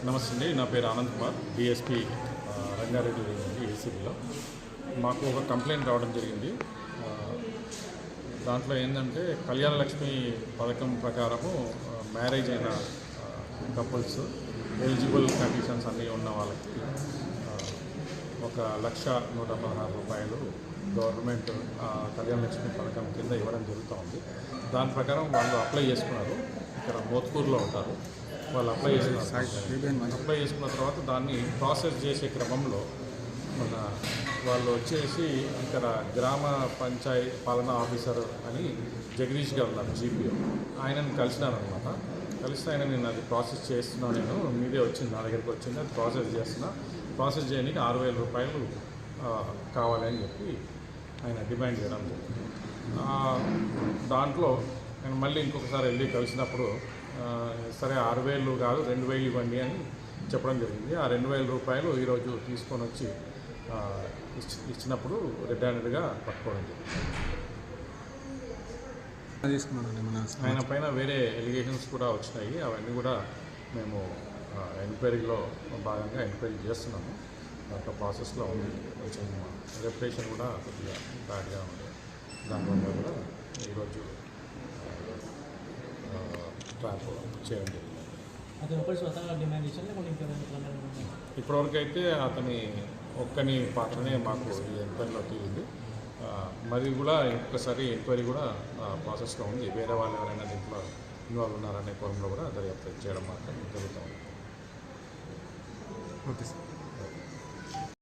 నమస్తే అండి. నా పేరు ఆనంద్ కుమార్, డిఎస్పీ రంగారెడ్డి జరిగింది ఏసీబీలో. మాకు ఒక కంప్లైంట్ రావడం జరిగింది. దాంట్లో ఏంటంటే కళ్యాణ లక్ష్మి పథకం ప్రకారము మ్యారేజ్ అయిన కపుల్స్ ఎలిజిబుల్ కండిషన్స్ అన్నీ ఉన్న వాళ్ళకి 1,116,000 రూపాయలు గవర్నమెంట్ కళ్యాణ లక్ష్మి పథకం కింద ఇవ్వడం జరుగుతూ ఉంది. దాని ప్రకారం వాళ్ళు అప్లై చేసుకున్నారు. ఇక్కడ మోత్కూరులో ఉంటారు. వాళ్ళు అప్లై చేసుకున్న తర్వాత దాన్ని ప్రాసెస్ చేసే క్రమంలో వాళ్ళు వచ్చేసి ఇక్కడ గ్రామ పంచాయతీ పాలనా ఆఫీసర్ అని జగదీష్ గారు ఉన్నారు, జీపీఓ. ఆయనను కలిసినారనమాట. కలిస్తే ఆయన నేను అది ప్రాసెస్ చేస్తున్నాను, నేను మీదే వచ్చింది, నా దగ్గరికి వచ్చింది, అది ప్రాసెస్ చేయడానికి 6,000 రూపాయలు కావాలి అని చెప్పి ఆయన డిమాండ్ చేయడం జరిగింది. దాంట్లో నేను మళ్ళీ ఇంకొకసారి వెళ్ళి కలిసినప్పుడు సరే 6,000 కాదు 2,000 ఇవ్వండి అని చెప్పడం జరిగింది. ఆ 2,000 రూపాయలు ఈరోజు తీసుకొని వచ్చి ఇచ్చినప్పుడు రెడ్ హ్యాండెడ్గా పట్టుకోవడం జరిగింది. ఆయన పైన వేరే ఎలిగేషన్స్ కూడా వచ్చినాయి. అవన్నీ కూడా మేము ఎంక్వైరీలో భాగంగా ఎంక్వైరీ చేస్తున్నాము. దాంట్లో ప్రాసెస్లో ఉంది. కొంచెం రెప్యుటేషన్ కూడా కొద్దిగా బ్యాడ్గా ఉంది. దానివల్ల కూడా ఈరోజు ట్రాప్ చేయడం జరిగింది. ఇప్పటివరకు అయితే అతని ఒక్కని పాత్రనే మాకు ఈ ఎంక్వైరీలో తీరింది. మరి కూడా ఇంకొకసారి ఎంక్వైరీ కూడా ప్రాసెస్లో ఉంది. వేరే వాళ్ళు ఎవరైనా దీంట్లో ఇన్వాల్వ్ ఉన్నారనే కోణంలో కూడా దర్యాప్తు చేయడం మాత్రం జరుగుతూ ఉంది. Okay sir.